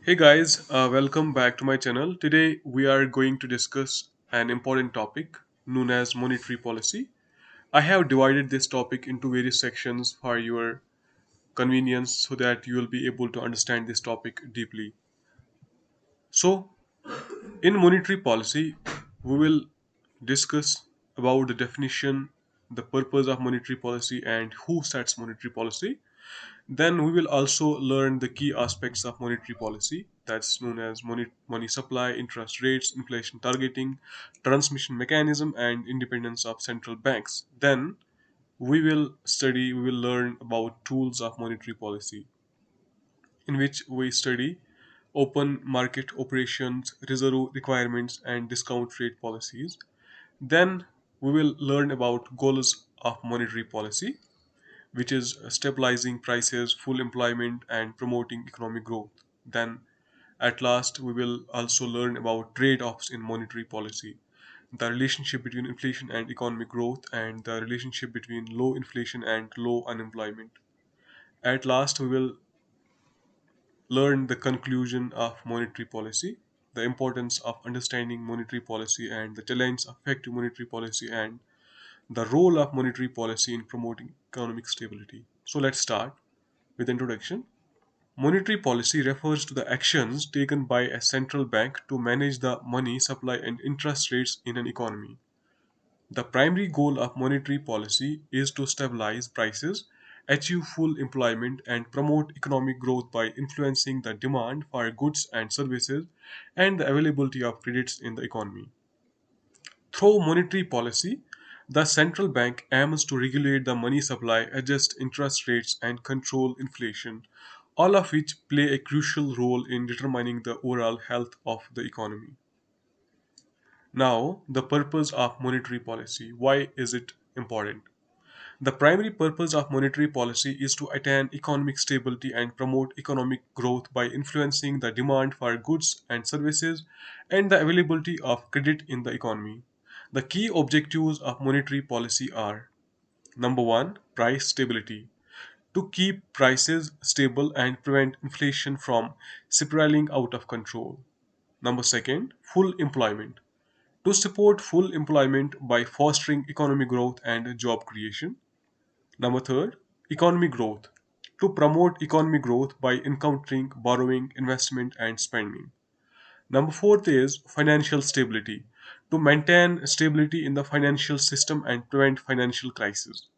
Hey guys, welcome back to my channel. Today we are going to discuss an important topic known as monetary policy. I have divided this topic into various sections for your convenience so that you will be able to understand this topic deeply. So, in monetary policy, we will discuss about the definition, the purpose of monetary policy, and who sets monetary policy. Then we will also learn the key aspects of monetary policy, that's known as money supply, interest rates, inflation targeting, transmission mechanism, and independence of central banks. Then we will learn about tools of monetary policy, in which we study open market operations, reserve requirements, and discount rate policies. Then we will learn about goals of monetary policy, which is stabilizing prices, full employment, and promoting economic growth. Then, at last, we will also learn about trade offs in monetary policy, the relationship between inflation and economic growth, and the relationship between low inflation and low unemployment. At last, we will learn the conclusion of monetary policy, the importance of understanding monetary policy, and the challenge of effective monetary policy, and the role of monetary policy in promoting economic stability. So, let's start with introduction. Monetary policy refers to the actions taken by a central bank to manage the money supply and interest rates in an economy. The primary goal of monetary policy is to stabilize prices, achieve full employment, and promote economic growth by influencing the demand for goods and services and the availability of credits in the economy. Through monetary policy, the central bank aims to regulate the money supply, adjust interest rates, and control inflation, all of which play a crucial role in determining the overall health of the economy. Now, the purpose of monetary policy. Why is it important? The primary purpose of monetary policy is to attain economic stability and promote economic growth by influencing the demand for goods and services and the availability of credit in the economy. The key objectives of monetary policy are: number one, price stability. To keep prices stable and prevent inflation from spiraling out of control. Number second, full employment. To support full employment by fostering economic growth and job creation. Number third, economic growth. To promote economic growth by encountering borrowing, investment, and spending. Number fourth is financial stability. To maintain stability in the financial system and prevent financial crisis.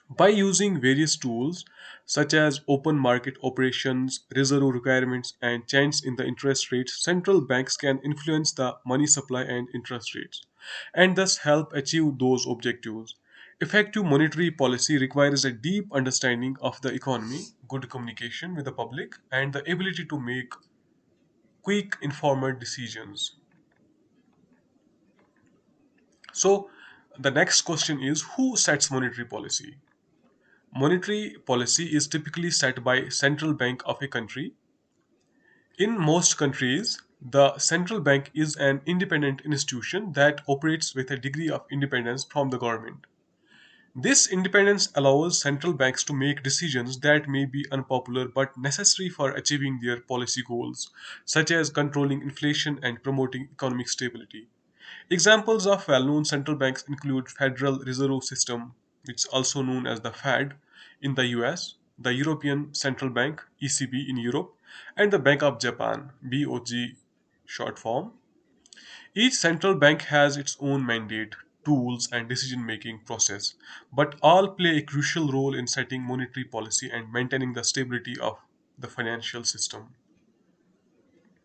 By using various tools such as open market operations, reserve requirements, and change in the interest rates, central banks can influence the money supply and interest rates, and thus help achieve those objectives. Effective monetary policy requires a deep understanding of the economy, good communication with the public, and the ability to make quick, informed decisions. So, the next question is, who sets monetary policy? Monetary policy is typically set by central bank of a country. In most countries, the central bank is an independent institution that operates with a degree of independence from the government. This independence allows central banks to make decisions that may be unpopular but necessary for achieving their policy goals, such as controlling inflation and promoting economic stability. Examples of well-known central banks include Federal Reserve System, which is also known as the Fed in the US, the European Central Bank (ECB) in Europe, and the Bank of Japan (BOJ short form). Each central bank has its own mandate, tools, and decision-making process, but all play a crucial role in setting monetary policy and maintaining the stability of the financial system.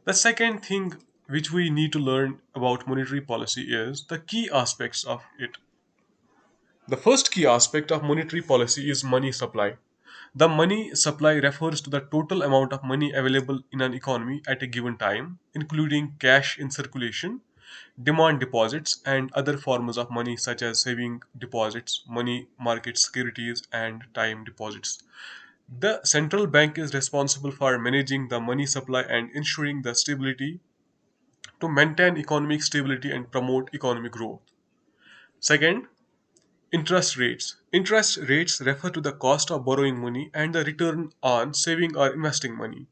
The second thing which we need to learn about monetary policy is the key aspects of it. The first key aspect of monetary policy is money supply. The money supply refers to the total amount of money available in an economy at a given time, including cash in circulation, demand deposits, and other forms of money such as saving deposits, money market securities, and time deposits. The central bank is responsible for managing the money supply and ensuring the stability to maintain economic stability and promote economic growth. Second, interest rates. Interest rates refer to the cost of borrowing money and the return on saving or investing money.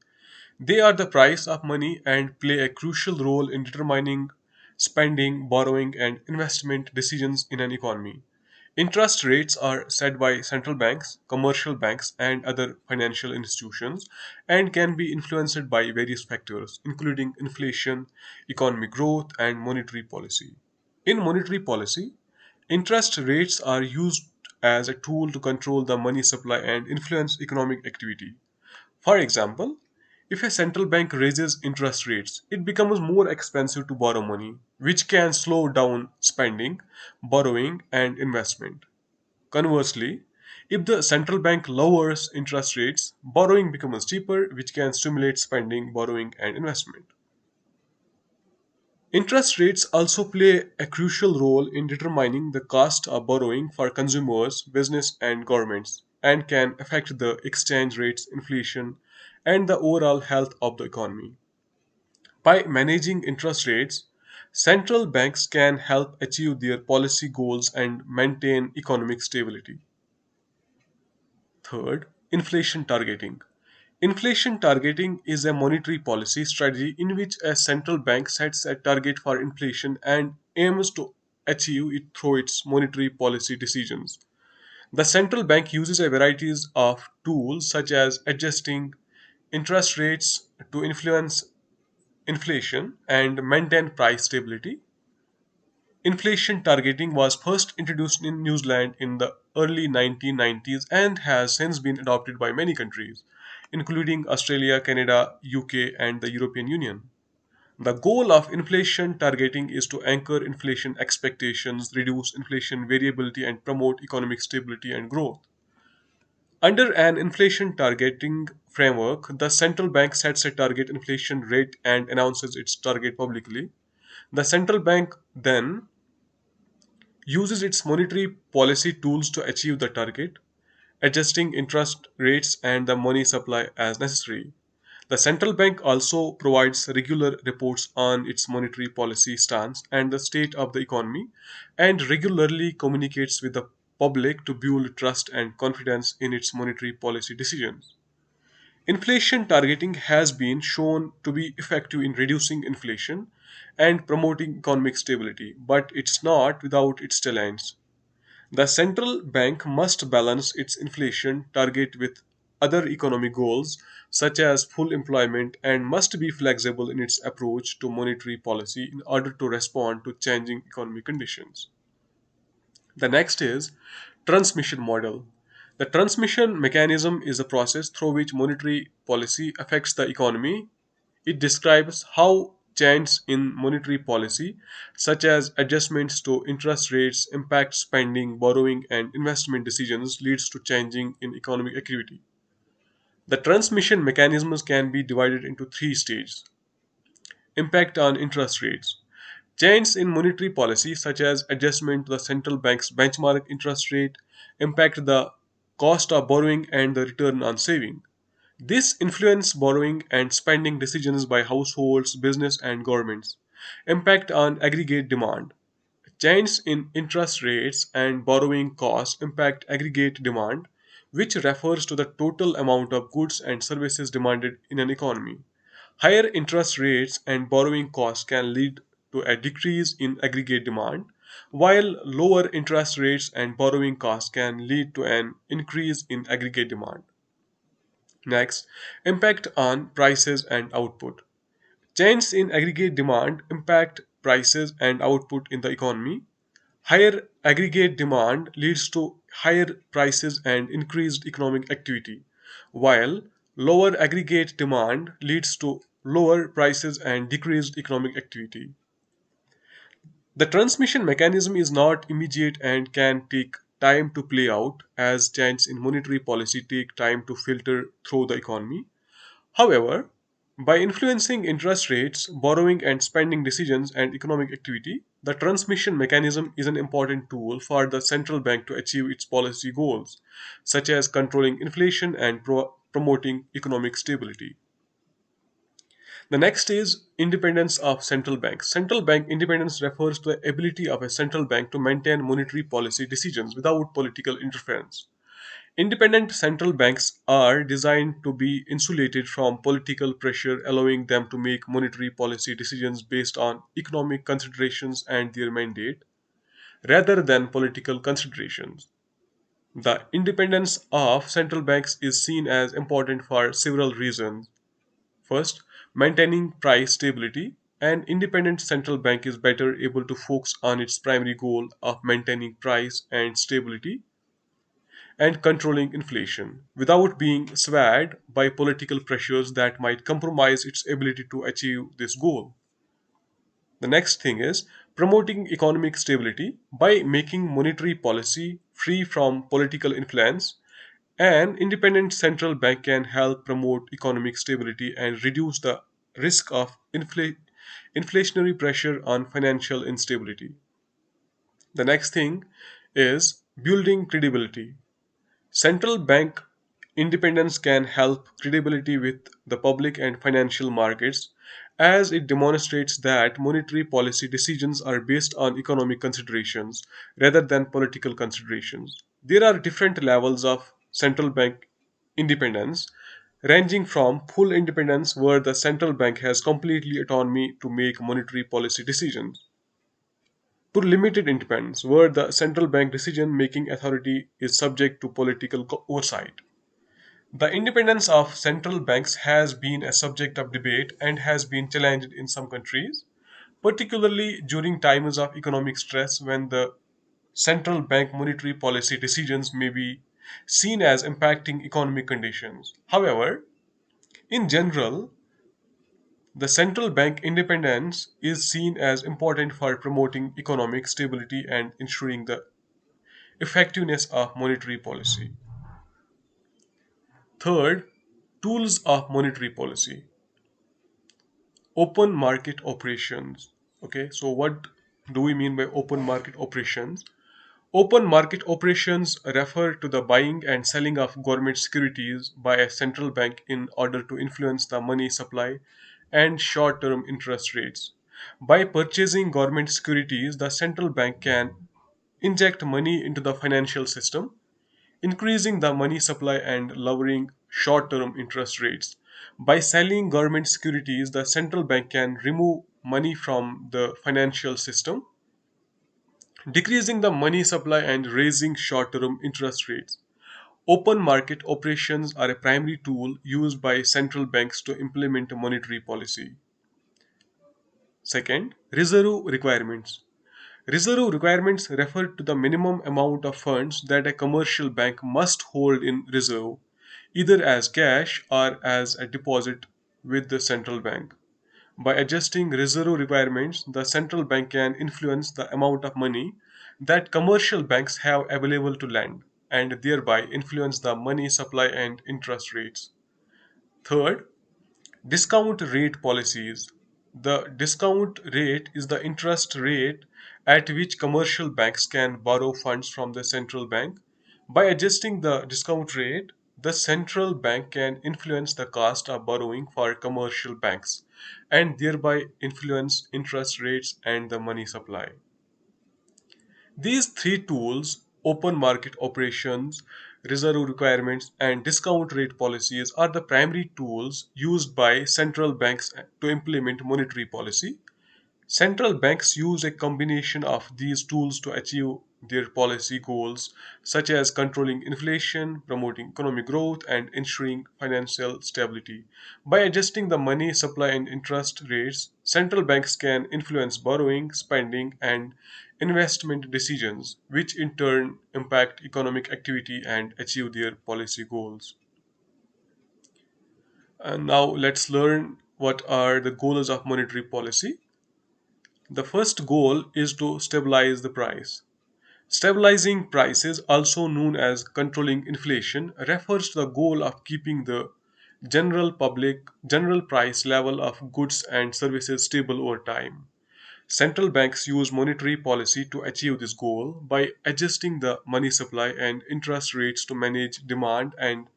They are the price of money and play a crucial role in determining spending, borrowing, and investment decisions in an economy. Interest rates are set by central banks, commercial banks, and other financial institutions and can be influenced by various factors, including inflation, economic growth, and monetary policy. In monetary policy, interest rates are used as a tool to control the money supply and influence economic activity. For example, if a central bank raises interest rates, it becomes more expensive to borrow money, which can slow down spending, borrowing, and investment. Conversely, if the central bank lowers interest rates, borrowing becomes cheaper, which can stimulate spending, borrowing, and investment. Interest rates also play a crucial role in determining the cost of borrowing for consumers, business, and governments, and can affect the exchange rates, inflation, and the overall health of the economy. By managing interest rates, central banks can help achieve their policy goals and maintain economic stability. Third, inflation targeting. Inflation targeting is a monetary policy strategy in which a central bank sets a target for inflation and aims to achieve it through its monetary policy decisions. The central bank uses a varieties of tools such as adjusting interest rates to influence inflation and maintain price stability. Inflation targeting was first introduced in New Zealand in the early 1990s and has since been adopted by many countries, including Australia, Canada, UK, and the European Union. The goal of inflation targeting is to anchor inflation expectations, reduce inflation variability, and promote economic stability and growth. Under an inflation targeting framework, the central bank sets a target inflation rate and announces its target publicly. The central bank then uses its monetary policy tools to achieve the target, adjusting interest rates and the money supply as necessary. The central bank also provides regular reports on its monetary policy stance and the state of the economy and regularly communicates with the public to build trust and confidence in its monetary policy decisions. Inflation targeting has been shown to be effective in reducing inflation and promoting economic stability, but it's not without its challenges. The central bank must balance its inflation target with other economic goals, such as full employment, and must be flexible in its approach to monetary policy in order to respond to changing economic conditions. The next is transmission model. The transmission mechanism is a process through which monetary policy affects the economy. It describes how changes in monetary policy, such as adjustments to interest rates, impact spending, borrowing, and investment decisions, leads to changing in economic activity. The transmission mechanisms can be divided into three stages. Impact on interest rates. Changes in monetary policy, such as adjustment to the central bank's benchmark interest rate, impact the cost of borrowing and the return on saving. This influences borrowing and spending decisions by households, business, and governments. Impact on aggregate demand. Changes in interest rates and borrowing costs impact aggregate demand, which refers to the total amount of goods and services demanded in an economy. Higher interest rates and borrowing costs can lead to a decrease in aggregate demand, while lower interest rates and borrowing costs can lead to an increase in aggregate demand. Next, impact on prices and output. Changes in aggregate demand impact prices and output in the economy. Higher aggregate demand leads to higher prices and increased economic activity, while lower aggregate demand leads to lower prices and decreased economic activity. The transmission mechanism is not immediate and can take time to play out as changes in monetary policy take time to filter through the economy. However, by influencing interest rates, borrowing and spending decisions, and economic activity, the transmission mechanism is an important tool for the central bank to achieve its policy goals, such as controlling inflation and promoting economic stability. The next is independence of central banks. Central bank independence refers to the ability of a central bank to maintain monetary policy decisions without political interference. Independent central banks are designed to be insulated from political pressure, allowing them to make monetary policy decisions based on economic considerations and their mandate, rather than political considerations. The independence of central banks is seen as important for several reasons. First, maintaining price stability. An independent central bank is better able to focus on its primary goal of maintaining price and stability and controlling inflation without being swayed by political pressures that might compromise its ability to achieve this goal. The next thing is promoting economic stability by making monetary policy free from political influence. An independent central bank can help promote economic stability and reduce the risk of inflationary pressure on financial instability. The next thing is building credibility. Central bank independence can help credibility with the public and financial markets as it demonstrates that monetary policy decisions are based on economic considerations rather than political considerations. There are different levels of central bank independence, ranging from full independence, where the central bank has completely autonomy to make monetary policy decisions, to limited independence, where the central bank decision making authority is subject to political oversight. The independence of central banks has been a subject of debate and has been challenged in some countries, particularly during times of economic stress when the central bank monetary policy decisions may be seen as impacting economic conditions. However, in general, the central bank independence is seen as important for promoting economic stability and ensuring the effectiveness of monetary policy. Third, tools of monetary policy. Open market operations. Okay, so what do we mean by open market operations? Open market operations refer to the buying and selling of government securities by a central bank in order to influence the money supply and short term interest rates. By purchasing government securities, the central bank can inject money into the financial system, increasing the money supply and lowering short term interest rates. By selling government securities, the central bank can remove money from the financial system, decreasing the money supply and raising short term interest rates. Open market operations are a primary tool used by central banks to implement monetary policy. Second, reserve requirements. Reserve requirements refer to the minimum amount of funds that a commercial bank must hold in reserve, either as cash or as a deposit with the central bank. By adjusting reserve requirements, the central bank can influence the amount of money that commercial banks have available to lend and thereby influence the money supply and interest rates. Third, discount rate policies. The discount rate is the interest rate at which commercial banks can borrow funds from the central bank. By adjusting the discount rate, the central bank can influence the cost of borrowing for commercial banks and thereby influence interest rates and the money supply. These three tools, open market operations, reserve requirements, and discount rate policies, are the primary tools used by central banks to implement monetary policy. Central banks use a combination of these tools to achieve their policy goals, such as controlling inflation, promoting economic growth, and ensuring financial stability. By adjusting the money supply and interest rates, central banks can influence borrowing, spending, and investment decisions, which in turn impact economic activity and achieve their policy goals. And now let's learn what are the goals of monetary policy. The first goal is to stabilize the price. Stabilizing prices, also known as controlling inflation, refers to the goal of keeping the general price level of goods and services stable over time. Central banks use monetary policy to achieve this goal by adjusting the money supply and interest rates to manage demand and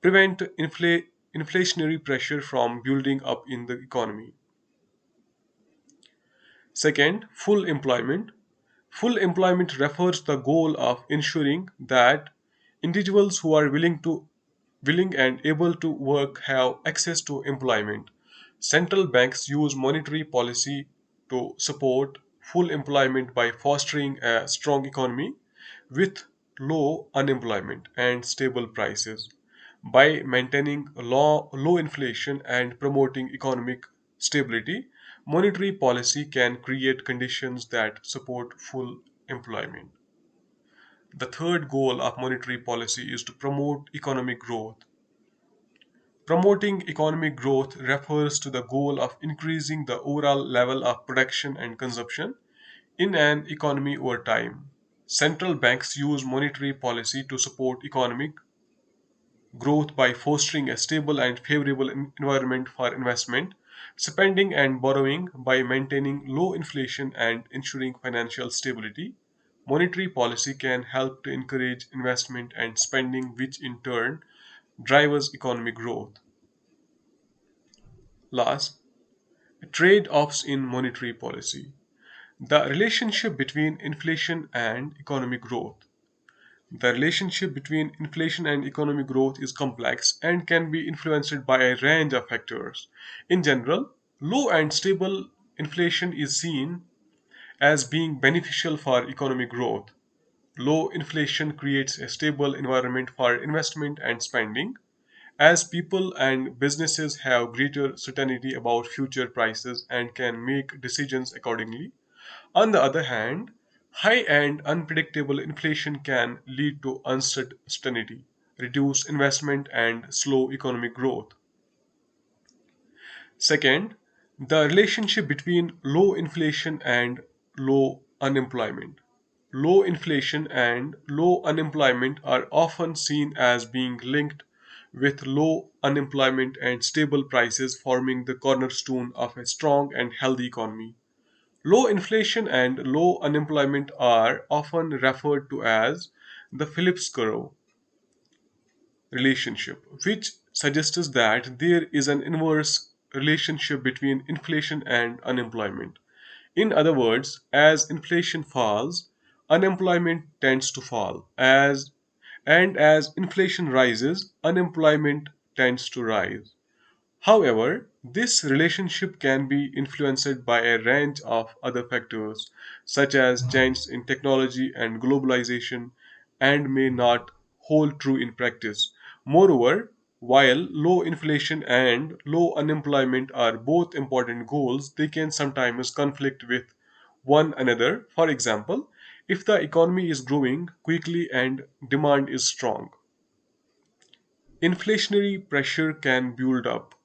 prevent inflationary pressure from building up in the economy. Second, full employment. Full employment refers to the goal of ensuring that Individuals who are willing and able to work have access to employment. Central banks use monetary policy to support full employment by fostering a strong economy with low unemployment and stable prices. By maintaining low inflation and promoting economic stability, monetary policy can create conditions that support full employment. The third goal of monetary policy is to promote economic growth. Promoting economic growth refers to the goal of increasing the overall level of production and consumption in an economy over time. Central banks use monetary policy to support economic growth by fostering a stable and favorable environment for investment, spending, and borrowing. By maintaining low inflation and ensuring financial stability. Monetary policy can help to encourage investment and spending, which in turn drives economic growth. Last, trade offs in monetary policy. The relationship between inflation and economic growth. The relationship between inflation and economic growth is complex and can be influenced by a range of factors. In general, low and stable inflation is seen as being beneficial for economic growth. Low inflation creates a stable environment for investment and spending, as people and businesses have greater certainty about future prices and can make decisions accordingly. On the other hand, high and unpredictable inflation can lead to uncertainty, reduce investment, and slow economic growth. Second, the relationship between low inflation and low unemployment. Low inflation and low unemployment are often seen as being linked, with low unemployment and stable prices forming the cornerstone of a strong and healthy economy. Low inflation and low unemployment are often referred to as the Phillips curve relationship, which suggests that there is an inverse relationship between inflation and unemployment. In other words, as inflation falls, unemployment tends to fall. As inflation rises, unemployment tends to rise. However, this relationship can be influenced by a range of other factors, such as changes in technology and globalization, and may not hold true in practice. Moreover, while low inflation and low unemployment are both important goals, they can sometimes conflict with one another. For example, if the economy is growing quickly and demand is strong, inflationary pressure can build up,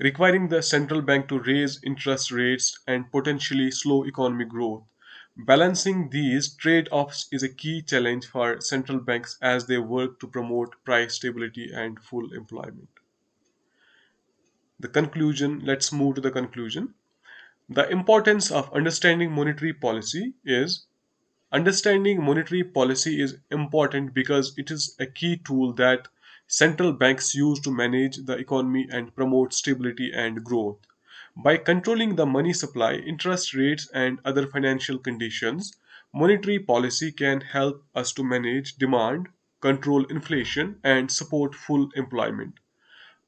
requiring the central bank to raise interest rates and potentially slow economic growth. Balancing these trade offs is a key challenge for central banks as they work to promote price stability and full employment. The conclusion, let's move to the conclusion. The importance of understanding monetary policy is understanding monetary policy is important because it is a key tool that central banks use to manage the economy and promote stability and growth. By controlling the money supply, interest rates, and other financial conditions, monetary policy can help us to manage demand, control inflation, and support full employment.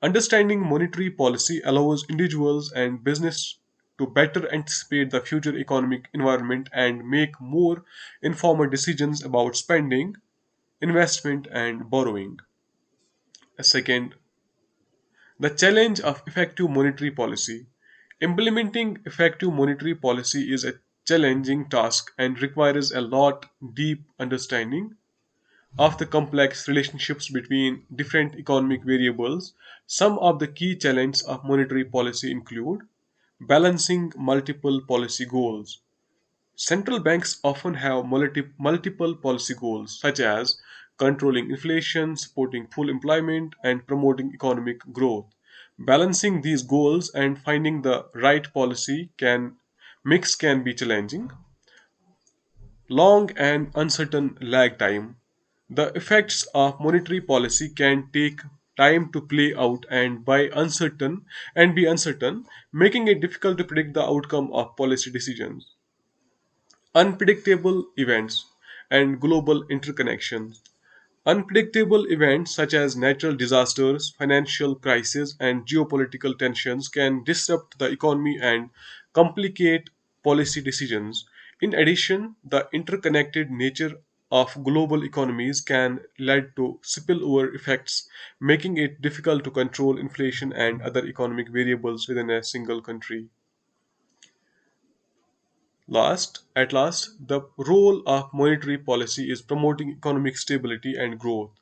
Understanding monetary policy allows individuals and business to better anticipate the future economic environment and make more informed decisions about spending, investment, and borrowing. Second, the challenge of effective monetary policy. Implementing effective monetary policy is a challenging task and requires a lot deep understanding of the complex relationships between different economic variables. Some of the key challenges of monetary policy include balancing multiple policy goals. Central banks often have multiple policy goals, such as controlling inflation, supporting full employment, and promoting economic growth. Balancing these goals and finding the right policy can mix can be challenging. Long and uncertain lag time. The effects of monetary policy can take time to play out and be uncertain, making it difficult to predict the outcome of policy decisions. Unpredictable events and global interconnections. Unpredictable events such as natural disasters, financial crises, and geopolitical tensions can disrupt the economy and complicate policy decisions. In addition, the interconnected nature of global economies can lead to spillover effects, making it difficult to control inflation and other economic variables within a single country. At last, the role of monetary policy is promoting economic stability and growth.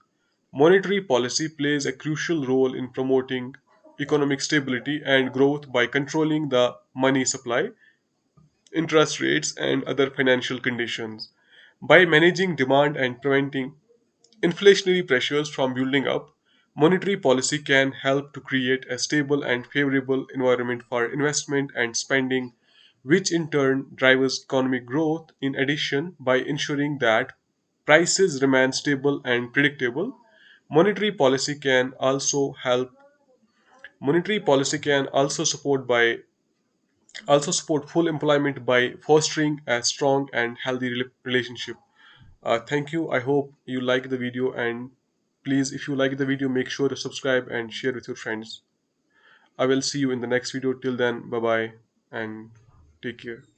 Monetary policy plays a crucial role in promoting economic stability and growth by controlling the money supply, interest rates, and other financial conditions. By managing demand and preventing inflationary pressures from building up, monetary policy can help to create a stable and favorable environment for investment and spending, which in turn drives economic growth. In addition, by ensuring that prices remain stable and predictable, monetary policy can also help monetary policy can also support full employment by fostering a strong and healthy relationship. Thank you. I hope you like the video, and please, if you like the video, make sure to subscribe and share with your friends. I will see you in the next video. Till then, bye bye and take care.